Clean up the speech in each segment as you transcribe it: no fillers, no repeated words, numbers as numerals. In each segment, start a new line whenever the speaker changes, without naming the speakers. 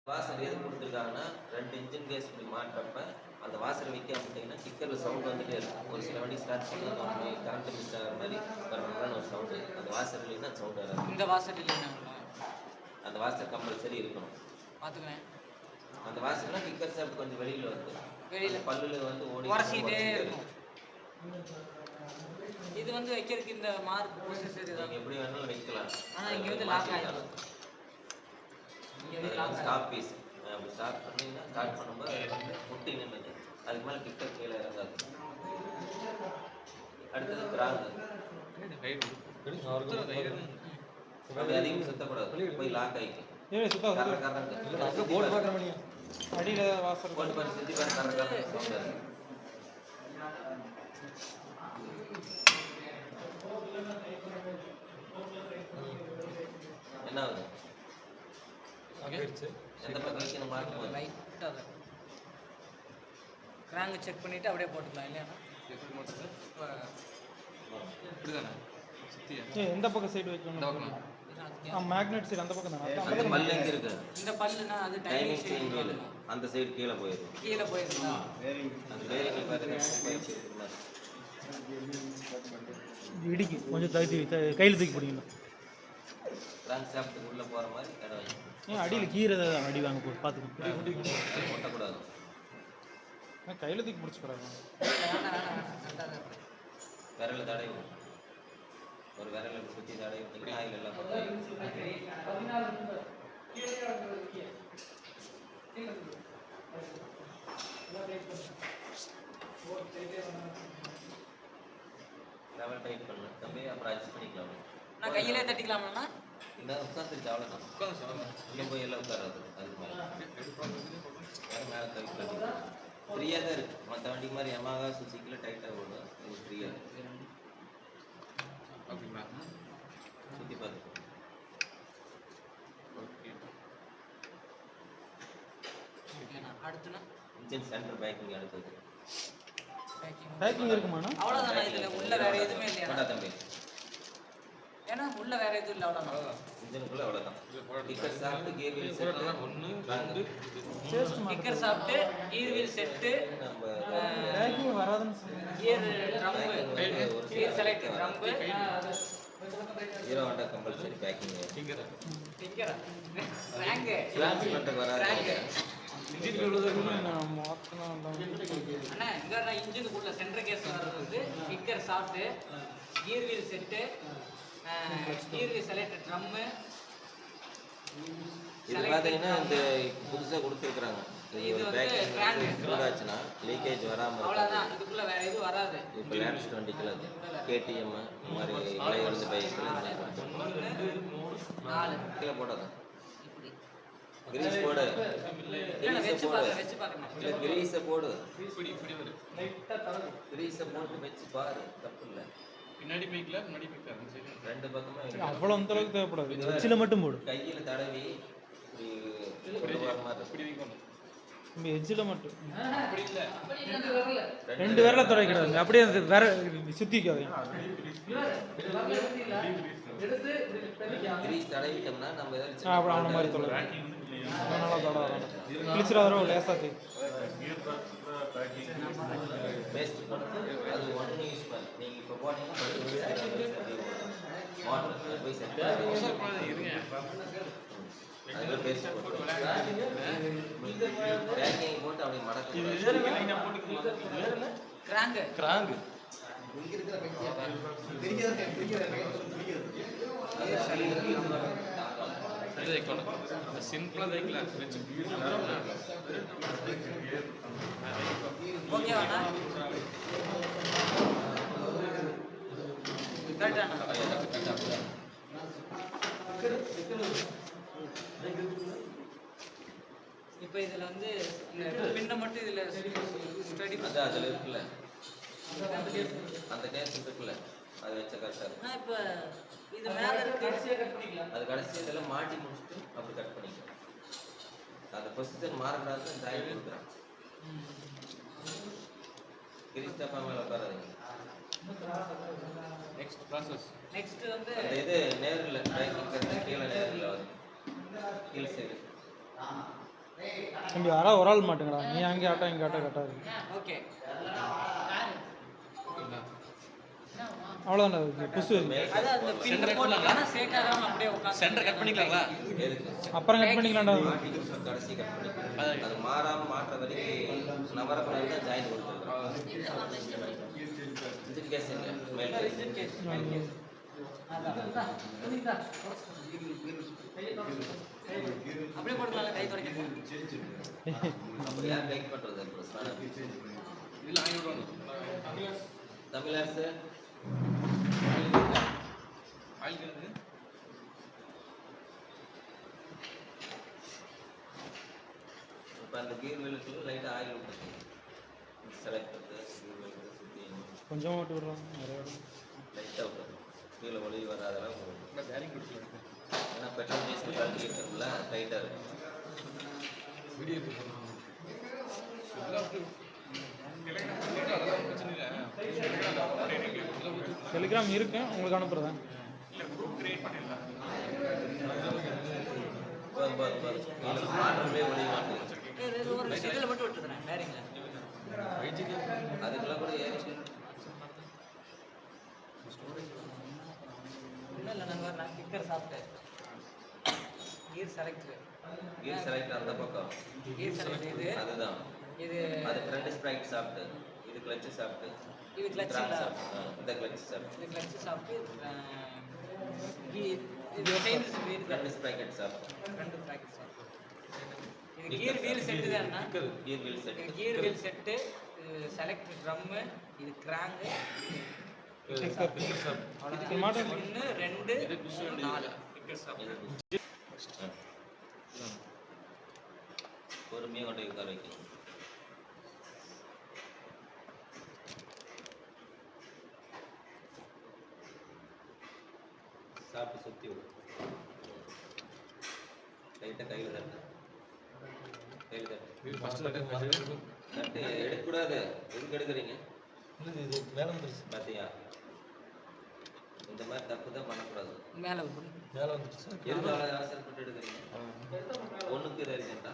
வாசர் எது கொடுத்துருக்காங்கன்னா 2 engine case இப்படி மாட்டுறப்ப அந்த வாசரை வைக்காம விட்டிங்கன்னா கிக்கரில் சவுண்ட் வந்துட்டே இருக்கும். ஒரு சில வண்டி ஸ்டார்ட் பண்ணி கரண்ட் மிஸ் ஆகிற மாதிரி வரணும்னு ஒரு சவுண்டு. அந்த வாசர் இல்லைன்னா சவுண்ட் வராது.
இந்த வாசர் இல்லைன்னா
அந்த வாசர் கம்பல்சரி இருக்கணும்.
பார்த்துக்கிறேன்.
அந்த வாசர்னா கிக்கர் சாப்பிட்டு கொஞ்சம் வெளியில் வருது, வெளியில் பல்லில் வந்து ஓடி
உரசிக்கிட்டே இருக்கும். இது வந்து வைக்கிறதுக்கு இந்த மார்க் ப்ரொசஸர்
நீங்கள் எப்படி வேணாலும் வைக்கலாம்.
ஆனால் இங்கே வந்து லாக் ஆகிடும்.
ஸ்டாப் பீஸ் அப்படி ஸ்டார்ட் பண்ணிங்கன்னா ஸ்டார்ட் பண்ணும்போது முட்டி நின்றுது, அதுக்கு மேலே கிக்கர் கீழே இறங்காது. அடுத்தது கிராங்கு. அப்படி அதிகம் சுத்தப்படாது, போய் லாக் ஆகிக்கும். என்ன ஆகுது? எந்த பக்கம் வைக்கணும் மாட்டும்போது
ரைட்டாக கிராங்கு செக் பண்ணிவிட்டு அப்படியே போட்டுக்கலாம் இல்லையா?
எந்த பக்கம் சைடு வைக்கணும்? மேக்னெட் சைடு அந்த பக்கம் தானே.
அந்த பல்லு எங்க இருக்கு?
இந்த பல்லுனா அது
டைமிங் சேஞ்ச் ஆகுது. அந்த சைடு கீழே போயிடும்.
கீழே போயிருந்தா
அந்த பேரிங் பாத்தீங்கன்னா
இடிக்கு கொஞ்சம் கையில் தூக்கி பிடிக்கணும்.
கிராங்க் ஷாஃப்ட் உள்ள போற மாதிரி இடம் வைக்கணும்.
ஏன் அடியில் கீரை அடி வாங்க போய் பார்த்துக்கணும்.
ஒட்டக்கூடாது.
கையில் தூக்கி பிடிச்சிக்கூடாது.
விரல் தடையும் ஒரு விரலை சுற்றி தடை விட்டிங்கன்னா ஆயில் எல்லாம் லெவல் டைட் பண்ணணும் தம்பி. அப்புறம் அட்ஜஸ்ட் பண்ணிக்கலாம்.
நான் கையிலே தட்டிக்கலாமா?
இந்த உட்காந்துருச்சு அவ்வளோதான். இங்கே போய் எல்லாம் உட்காராது. அதுக்கு மேலே மேலே கை ஃப்ரீயாக தான் இருக்குது. மற்ற வண்டிக்கு மாதிரி எமாகா சுசிக்கில் டைட்டாக ஓடும். இது ஃப்ரீயாக இருக்குது. அப்படிங்களா? சுற்றி பார்த்து
அடுத்துனா
இன்ஜின் சென்டர் பேக்கிங் அடுத்தது.
பேக்கிங் இருக்குமாண்ணா?
அவ்வளோதானா? இதில் உள்ள வேறு எதுவுமே இல்லையா?
வேண்டாம் தம்பி,
ஏன்னா உள்ள வேற எதுவும் இல்லை. அவ்வளோதான்
இன்ஜினுக்குள்ள அவ்வளோதான். கிக்கர் சாப்பிட்டு கீர் வீல் செட் 1 2
கிக்கர் சாப்பிட்டு கீர் வீல் செட்டு
நம்ம
பேக்கிங் வராதுன்னு சொல்லுங்க.
Gear drum gear select drum
Hero Honda compulsory packing.
Finger ரேங்க்
கிளான்ஸ் பண்ணுறது வராது.
அண்ணா இங்கே இன்ஜினுக்குள்ள சென்டர் கேஸ் வர்றது வந்து கிக்கர் சாப்பிட்டு கீர் வீல் செட்டு கீர் வீல் செலக்ட் ட்ரம்மு.
இது பார்த்தீங்கன்னா இந்த புதுசாக கொடுத்துருக்குறாங்க. இது பேக்கிங் சூடாச்சுன்னா லீக்கேஜ் வராமல்
அவ்வளோதான். இதுக்குள்ள வேற எதுவும் வராது.
இப்போ லேட்டஸ்ட் வண்டிக்கில் அது கேடிஎம் இந்த மாதிரி விலை எழுந்து பைக்கில்
4
கீழே போடாதான். கிரீஸ் போடு, கிரீஸை போடு, இல்லை கிரீஸை போடு, கிரீஸை போட்டு வச்சு பாரு, தப்பு இல்லை.
பின்னாடி பைக்ல முன்னாடி பைக்ல
ரெண்டு பக்கமும்
அவ்வளோ அந்த அளவுக்கு தேவைப்படாது. எச்சில் மட்டும் போடு.
கையில் தடவி இப்படி
வைக்கணும்.
எச்சில் மட்டும்
அப்படி இல்ல,
2 விரல துடைக்கிறாங்க. அப்படியே அந்த விர சுற்றிக்காதீங்க.
கிரீஸ் தடவிட்டோம்னா நம்ம
அப்புறம் அவனை மாதிரி தொலை நல்லா தொட கிழிச்சிடாதோ லேசாச்சு.
பேஸ்ட் பண்ணி அது ஒன்று யூஸ் பண்ணி நீங்கள் இப்போ போனீங்கன்னா மோட்டர் போய் செட் அதில் பேஸ்ட் போட்டு பேக்கிங் போட்டு அப்படி மடக்கு
கிராங்கு
கிராங்கு சிம்பிளா தைக்கலாம்.
ஓகேவாண்ணா? கரெக்டாண்ணா? இப்போ இதில் வந்து பின்னை மட்டும் இதில் ஸ்டடி
அது அதில் இருக்குல்ல, அந்த கேஸ் இருக்குல்ல, அது வச்ச கரெக்டாக இருக்கும்.
இப்போ இது மேலே கடைசியாக கட் பண்ணிக்கலாம்.
அது கடைசி இதெல்லாம் மாட்டி முடிச்சுட்டு அப்படி கட் பண்ணிக்கலாம். அந்த பொசிஷன் மாறக்கூடாது. இந்த ஆயில் கொடுக்குறேன். கிரிஸ்டப்பா மேலே உட்காராதீங்க.
Next process.
நெக்ஸ்ட் வந்து
அந்த இது நேரில் பேக்கிங் கீழே நேரில் வரும். கீழ் சைடு
தம்பி யாராவது ஒரு ஆள் மாட்டுங்கடா, நீ அங்கே ஆட்டா இங்கே ஆட்டா கரெக்டாக இருக்கு.
ஓகே.
அவ்வளோதான்டா இருக்கு புஷு.
அது அந்த பின் போடலாம், சேக்காம அப்படியே உட்காந்து
சென்டர் கட் பண்ணிக்கலாங்களா?
எதுக்கு
அப்புறம் கட் பண்ணிக்கலாம்டா.
கடைசி கட் பண்ணி அது மாறாம மாற்ற வரைக்கும் நவரப்படம் தான் ஜாயின் கொடுத்துருக்கோம். இன்ஜின் கேஸ் இல்லை, மேல் கேஸ்.
அப்படியே போட்டுக்கலாம், கை துடைக்க.
அப்போ யார் டைட் பண்ணுறது?
இதில் 500
தமிழ் அரசு
ஆயில் கிணறு.
இப்போ அந்த கீர் வீலுக்கு லைட்டாக ஆயில் விட்டுருக்கு. செலக்ட் பண்ணுறது கீர் வீலுக்கு சுற்றி
கொஞ்சமாக விட்டு விடுறான் நிறைய விடும்.
லைட்டாக விட்டுருக்கு. கீழே ஒளி வராத அளவுக்கு விடணும்.
நான் பேரிங் கொடுத்துருக்கேன்.
ஏன்னா பெட்ரோல் டீசல் கழட்டி இருக்கிறதுல டைட்டாக இருக்கும்.
வீடியோ அதெல்லாம் பிரச்சனை இல்லை.
டெலிகிராம் இருக்கு, உங்களுக்கு அனுப்புறேன்.
மாற்றமே ஒளி மாட்டேங்குது.
ஒரு இதில் மட்டும் விட்டுறேன், வேறீங்களா?
அதுக்கெல்லாம் கூட ஏறிச்சு.
ஒன்றும் இல்லை, நான் கிக்கர் சாப்பிட்டேன். கீர் செலக்ட்,
கீர் செலக்ட் அந்த பக்கம்
கீர் செலக்ட் இது
அதுதான்.
இது
அது ஃப்ரண்ட் ஸ்ப்ரைட் சாப்பிட்டு, இது கிளட்ச் சாப்பிட்டு,
இது கிளட்ச்
சாப்பிட்டு, இந்த கிளட்ச் சாப்பிட்டு,
இது கிளட்ச் சாப்பிட்டு இது செயின் ஸ்பீட்
ஃப்ரண்ட் ஸ்ப்ரைட் சாப்பிட்டு,
ரெண்டு பேக்கெட் சாப்பிட்டு. இது கீர் வீல் செட்டு தானா?
கீர் வீல் செட்,
கீர் வீல் செட்டு, செலக்ட் ட்ரம்மு, இது கிராங்கு,
இதுக்கு மாட்டேன்.
1 2 4
பொறுமையாக கொண்டு உட்கார வைக்கணும். சாப்பிட்டு சுற்றி விடும். லைட்டாக கையில் தட்டு, கையில் தட்டு. தட்டு எடுக்கக்கூடாது. எதுக்கு எடுக்கிறீங்க?
இது மேலே வந்துருச்சு.
பார்த்தியா, இந்த மாதிரி தப்பு தான் பண்ணக்கூடாது.
மேலே
மேலே வந்துருச்சு.
எதுக்கு அவ்வளோ அவசரப்பட்டு எடுக்கிறீங்க? ஒன்றுக்கு இது இருக்கா?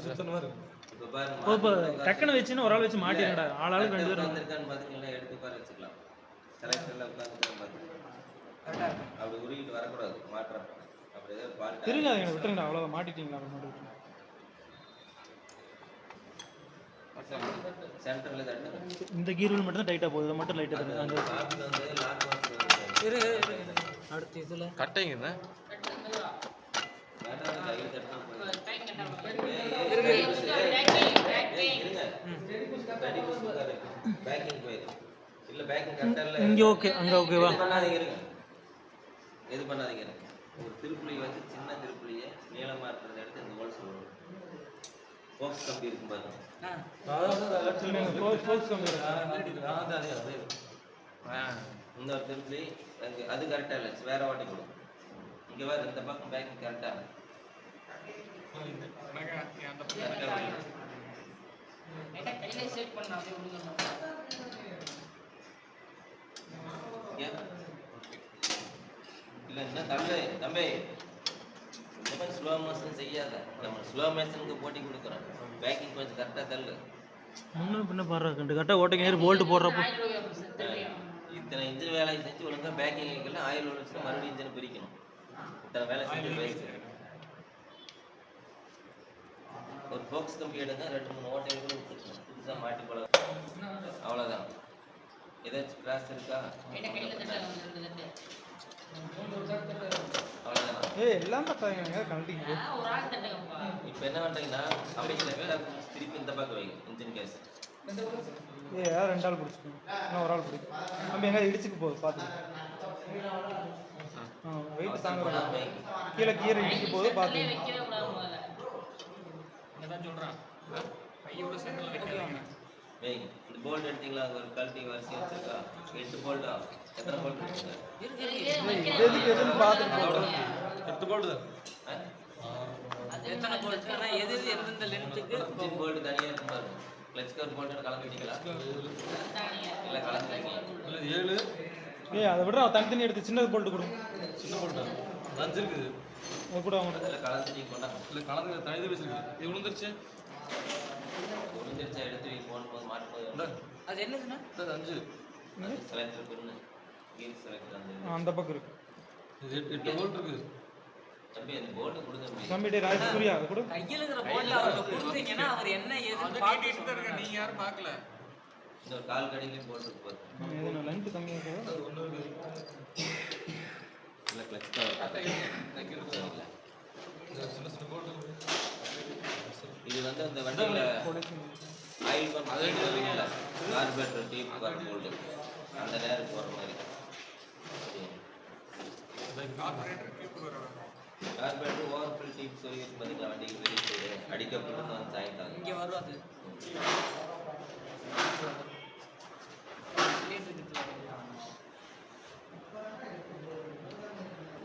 சுத்தமாக இருக்கு.
இப்போ பாருங்க,
இப்போ டக்குன்னு வச்சுன்னு ஒரு ஆள் வச்சு மாட்டிடா. ஆளாளுக்கு 2 பேரும்
வந்திருக்கான்னு பார்த்தீங்கன்னா எடுத்து உட்கார வச்சுக்கலாம். செலக்டரில் உட்காந்துருக்கான்னு பார்த்துக்கலாம்.
கரெக்டாக இருக்கும்.
அப்படி உருகிட்டு வரக்கூடாது மாற்றப்ப. அப்படி ஏதாவது பாட்டு
தெரியுங்க, அதை விட்டுருங்கடா. அவ்வளோ மாட்டிட்டீங்களா? மாட்டி
சென்டரில் தட்டுங்க.
இந்த கீர் வீல் மட்டும் தான் டைட்டாக போகுது, அதை மட்டும் லைட்டாக தட்டு. அந்த
காற்று வந்து லாக் வாசல்
இரு அடுத்து இதில்
கட்டைங்க என்ன?
வேண்டாம், கையில் தட்டினா போதும். தடி புதுசாக இருக்கு. பேக்கிங் போயிருக்கு. இல்லை பேக்கிங் கரெக்டாக
இங்கே ஓகே, அங்கே ஓகேவா?
பண்ணாதீங்க, இருங்க. எது பண்ணாதீங்க, இருங்க. ஒரு திருப்புளி வந்து சின்ன திருப்புளியை நீளமாக இருக்கிறத எடுத்து இந்த ஹோல்ஸ் வரும். போக்ஸ் கம்பி இருக்கும் பாருங்க.
ஃபோக்ஸ் கம்பி
இன்னொரு திருப்புளி அது கரெக்டாக இல்லை, வேற வாட்டி கொடுக்கும். இங்கே வேறு இந்த பக்கம் பேக்கிங் கரெக்டாக
கையிலே செட் பண்ணலாம், அப்படியே விடுங்க.
இல்லை என்ன தம்பி தம்பி இந்த மாதிரி ஸ்லோ மோஷன் செய்யாத. நம்ம ஸ்லோ மோஷனுக்கு போட்டி கொடுக்குறோம். பேக்கிங் கொஞ்சம் கரெக்டாக தள்ளு.
முன்னும் பின்ன பாடுறா கண்டு கரெக்டாக ஓட்டைக்கு ஏறி போல்ட்டு போடுறப்போ
இத்தனை இன்ஜின் வேலை செஞ்சு ஒழுங்காக பேக்கிங் வைக்கலாம். ஆயில் ஒழிச்சு மறுபடியும் இன்ஜினை பிரிக்கணும். இத்தனை வேலை செஞ்சு வேஸ்ட். ஒரு போக்ஸ் கம்பி எடுங்க, 2-3 ஓட்டைகள் விட்டுருக்கணும். புதுசாக மாட்டி போல அவ்வளோதான். ஏதாச்சும் கிராஸ் இருக்கா? அவ்வளோதான்.
எல்லாம் பார்த்தாங்க கழட்டிங்க.
இப்போ என்ன பண்ணுறீங்கன்னா அப்படியே திருப்பி இந்த பக்கம் வைங்க இன்ஜின் கேஸ்.
யார் 2 ஆள் பிடிச்சிக்கணும், இன்னும் ஒரு ஆள் பிடிக்கும். நம்ம எங்கே இடிச்சுக்கு போகுது பார்த்து. வெயிட் தாங்க, கீழே கீரை இடிக்க போகுது பார்த்து.
சொல்றான் கையோட சென்டர்ல வைக்கிறாங்க.
வைங்க. இந்த போல்ட் எடுத்தீங்களா? அது ஒரு கழட்டி வரிசை வச்சிருக்கா? 8 போல்ட்டா? எத்தனை போல்ட் இருக்குங்க?
எதுன்னு பார்த்துட்டு போகிறோம்.
10 போல்டு தான்.
எத்தனை போல்ட்னா எது எந்தெந்த லென்த்துக்கு?
இன்ஜின் போல்ட் தனியாக இருக்கும் பாருங்க. கிளச் கவர் போல்ட்டு கலந்துட்டீங்களா? இல்லை கலந்துட்டீங்க.
இல்லை 7.
அதை விட தனித்தனி எடுத்து சின்னது போல்ட்டு கொடுங்க.
சின்ன போல்டு 5 இருக்குது.
அது கூட அவங்க
அதில் கலந்து நீ கொண்டாங்க
இல்லை கலந்து தனிது வச்சிருக்கு இது விழுந்துருச்சு
முடிஞ்சிருச்சா எடுத்து நீ போகும்போது மாட்டும்போது
இந்த
அது என்னதுண்ணா
இந்த 5
அது செலக்டர் பின்னு கீர் செலக்டர் அந்த
அந்த பக்கம் இருக்கு
இது 8 வோல்ட் இருக்குது
தம்பி அந்த போர்டு கொடுங்க தம்பி.
தம்பிட்டே ராஜ் சூர்யா அது கூட
கையில் இருக்கிற போட்டு அவர்கிட்ட கொடுத்தீங்கன்னா அவர் என்ன ஏதுன்னு பார்த்து
நீங்க யாரும் பார்க்கல
இன்னொரு கால் கடையிலையும் போட்டு பாரு
எதுனா லென்த் கம்மியாக இருக்கா
அது ஒன்று இருக்குது
இல்லை கிளச் தான் இல்லை
இந்த சின்ன சின்ன போட்டு
இது வந்து அந்த வண்டியில் ஆயில் பம்ப் அது இல்லை கார்பரேட்டர் டீப் போல்டு அந்த நேரம் போகிற மாதிரி கார்பரேட்டர் ஓவர்ஃபில் டீப் சொல்லி பார்த்தீங்களா வண்டிக்கு வெளியே சைடு அடிக்கப்பட்டு வந்து சாய்ந்தாங்க
இங்கே வரும் அது
இது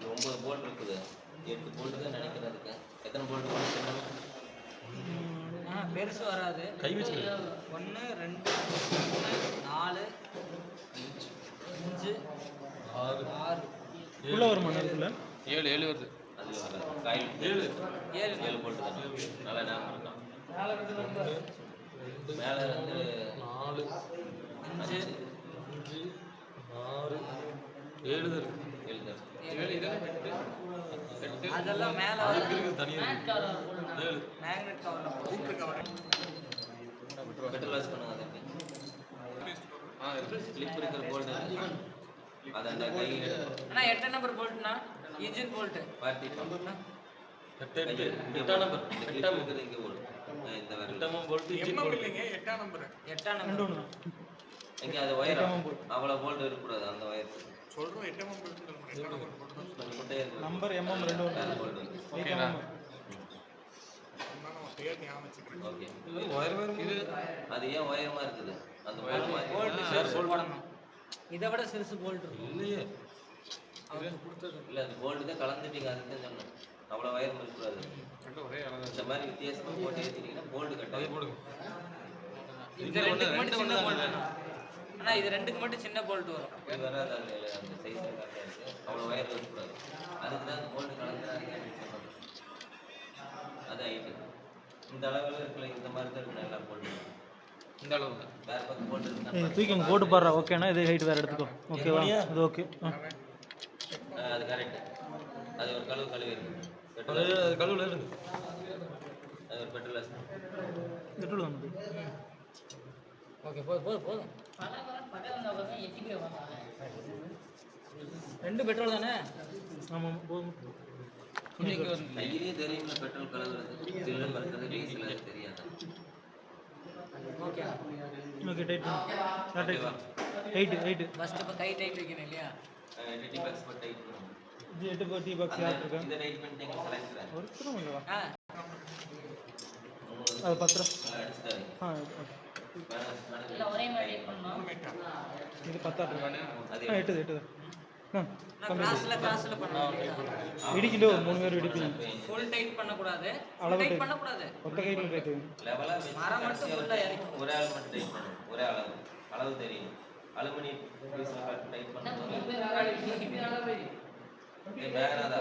9 போல்ட் இருக்குது 8 போல்ட்டு தான் நினைக்கிறதுக்கு எத்தனை போல்ட்டு போட்டு சொல்லணும்
பெருசு வராது
கை வச்சு
1 2 3 4 5
6
6
உள்ள வருமா அதுக்குள்ள
7 வருது
அது வராது காயில் 7 போல்ட்டு தான் நல்லா ஞாபகம் இருக்கும் மேலே வந்து
4
5
5 6 7 தான் இருக்கு
7 தான்
அதெல்லாம் மேல
அதுக்கு இருக்குது தனியாக இருக்குது 7
மேக்னெட் கவர்ல
பெட்ரோல் வாஷ் பண்ணுங்க தம்பி ஸ்லிப் இருக்கிற போல்டு அது அந்த கை
அண்ணா 8 நம்பர் போல்ட்னா இன்ஜின் போல்ட்
பார்ட்டி பம்ப்
8 8 நம்பர் 8
இருக்குது இங்கே போல்டு இந்த வரல
8 போல்ட் இன்ஜின் போல்ட்
8 நம்பர்
ரெண்டு ஒன்று தான்
இங்கே அது ஒயர் அவ்வளோ போல்டு இருக்கக்கூடாது அந்த ஒயர் கொஞ்சம் முட்டை இருக்கு
நம்பர் எம்எம் ரெண்டு ஒன்று
bolt
okay ma'am
okay
wire வேறு இது
அது ஏன் ஒயரமாக இருக்குது அந்த போல்டு மாதிரி
போல்ட் சிறுசு போடணும் இதை விட சிறுசு போல்ட் இருக்கும்
இல்லையே
அவங்க கொடுத்தது
இல்லை அந்த போல்டு தான் கலந்துட்டீங்க அதுக்கு தான் சொன்னேன் அவ்வளோ ஒயர் இருக்கக்கூடாது
ஒரே அளவு
இந்த மாதிரி வித்தியாசமாக போட்டு ஏற்றிட்டீங்கன்னா போல்டு
அதே
கட்டாயம்
போடுங்க
இது ரெண்டுக்கு மட்டும் சின்ன போல்ட் அண்ணா இது ரெண்டுக்கு மட்டும் சின்ன போல்ட் வரும்
அப்படி வராது அதில் அந்த சைஸ் கரெக்டாக இருக்குது அவ்வளோ ஒயர் இருக்கக்கூடாது அதுக்கு தான் அந்த போல்டு கலந்துறாங்க அப்படின்னு சொன்னது அது ஹைட்டு இந்த அளவில் இருக்கல இந்த மாதிரி தான் இருக்கணும் எல்லா போல்டு
இந்த அளவு தான்
வேறு பக்கம் போல்டு
இது
இருக்குன்னா
தூக்கி இங்கே போட்டு பாடுறா ஓகேண்ணா இது ஹைட் வேறு எடுத்துக்கோ ஓகேவா இது ஓகே
அது கரெக்டு அது ஒரு கழுவி இருக்கு
அது
பெட்ரோல்
கழுவில் இருக்கு
அது ஒரு பெட்ரோல் வாஷ்
பெட்ரோல் வந்து
ஓகே போதும் ரெண்டு பெட்ரோல் தானே
ஆமாம் போதும்
கையிலேயே தெரியும்ல பெட்ரோல் கலவுறது சில்லுன்னு வருது டீசல் அது தெரியாது
ஓகே
ஓகே டைட்
ஓகேவா
ஹைட்டு
ஃபர்ஸ்ட் இப்போ கை டைட் வைக்கணும் இல்லையா
டீ பாக்ஸ் போட்டு டைட் பண்ணுவோம்
இது 8 டீ பாக்ஸ் யார்ட்டுருக்கேன்
இந்த டைட் பண்ணிட்டீங்க செலக்ட்
ஒரு திரம் இல்லைவா
ஆ
அது 10
அடிச்சுட்டாரு
ஆ ஓகே இது 10 ஆ 8
கிராஸ்ல பண்ணணும்
இடிக்கிலோ 3 பேர் இடிப்பீங்க
ஃபுல் டைட் பண்ணக்கூடாது
அளவு
டைட்
tight.
பண்ணக்கூடாது
ஒத்த கையில் டைட்டு
லெவலா
மரம் மட்டும் full ஆ இறக்கி.
ஒரே ஆள் மட்டும் டைட் பண்ணணும் ஒரே அளவு தெரியும் அலுமினியம் பீஸ்ல டைட் பண்ணணும் வேறாதா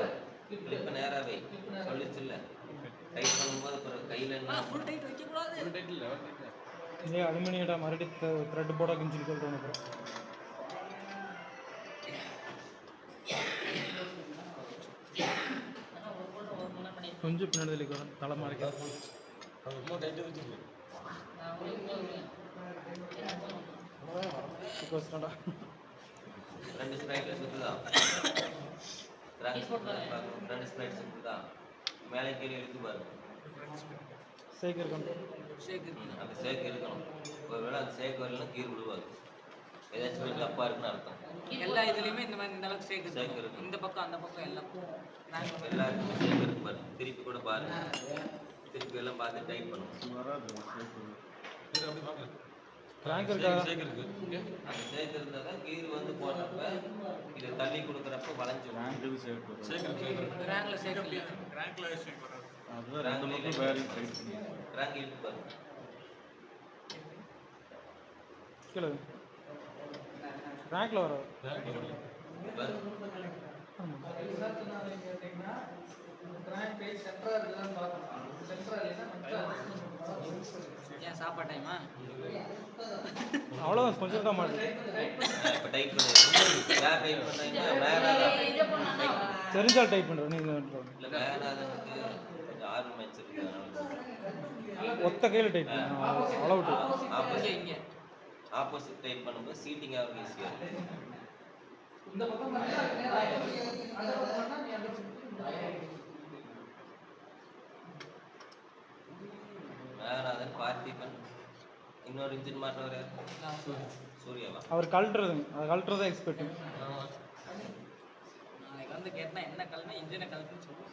கிளிப் நேரா வை சொல்லிச்சு இல்ல டைட் பண்ணும்போது அப்புறம் கையில என்ன
ஃபுல் டைட் வைக்க கூடாது
டைட் இல்லை
இதே அலுமினியடா மறுபடியும் த்ரெட் போட கிஞ்சி சொல்கிறோம் அப்புறம் கொஞ்சம் பின்னாடி வரும் தலை மறைக்க
அது ரொம்ப டைட்டாக வச்சுருக்கு
ரெண்டு ஸ்ப்ரைட்ல சுத்துதா ரெண்டு ஸ்ப்ரைட் சுத்துதா மேலே கீழே இருக்கு பாருங்க
சேக் இருக்கணும்
அந்த சேக் இருக்கணும் ஒருவேளை அந்த சேக் வரலன்னா கீர் விடுவாது ஏதாச்சும் ஒரு தப்பா இருக்குன்னு அர்த்தம்
எல்லா இதுலயுமே இந்த மாதிரி இந்த அளவுக்கு
சேக்
சேர்க்கு
இருக்கு.
இந்த பக்கம் அந்த பக்கம் எல்லாம்
எல்லாருக்குமே சேக் இருக்கு பாருங்க திருப்பி கூட பாருங்க திருப்பி எல்லாம் பார்த்து டைட் பண்ணுவோம்
இது அப்படி பார்க்கலாம்
ரேங்க் இருக்கா
சேக் இருக்கு
அந்த சேக் இருந்தால் தான் கீர் வந்து போடுறப்ப இதை தள்ளி கொடுக்குறப்ப வளைஞ்சிடும்
சேக் இருக்கு
ரேங்க்ல சேர்க்கல
ரேங்க் இழுத்து பாருங்க
கீழே ரேங்க்ல வர
பாருங்க.
ஆமாம்
சாப்பாடு டைமா?
அவ்வளோதான் கொஞ்சம் தான் மாட்டு
இப்போ டைட் பண்ணி யார் டைட் பண்ணுறீங்க?
தெரிஞ்சால் டைப் பண்ணுறேன் நீங்கள்
இல்லை வேணாதவனுக்கு கொஞ்சம் ஆர்வம் வச்சிருக்கு
ஒத்த கையில் டைப் பண்ணுறேன் அளவுட்டு
இங்கே
ஆப்போசிட்
இங்கே
ஆப்போசிட் டைட் பண்ணும்போது சீட்டிங் ஆகும் ஈஸியாக இருக்கும். வேணாதன் பார்த்திபன் இன்னொரு இன்ஜின் மாற்றவர் யார்? சூர்யாவா?
அவர் கழட்டுறதுங்க அது கழட்டுறதா எக்ஸ்பெக்ட்
நாளைக்கு வந்து கேட்டால் என்ன கலந்து இன்ஜினை கலந்துன்னு சொல்லுவோம்.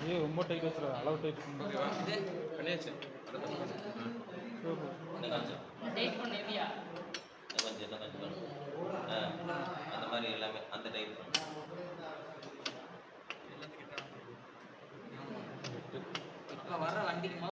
ஐயோ ரொம்ப டைட் வச்சுருக்காங்க அளவு டைட் பண்ணுறேன்
பண்ணியாச்சு
இன்னும் கொஞ்சம் இன்னும் கொஞ்சம் பண்ணுங்க. அந்த மாதிரி எல்லாமே அந்த டைப் பண்ணுங்க.
இப்போ வர்ற வண்டிக்கு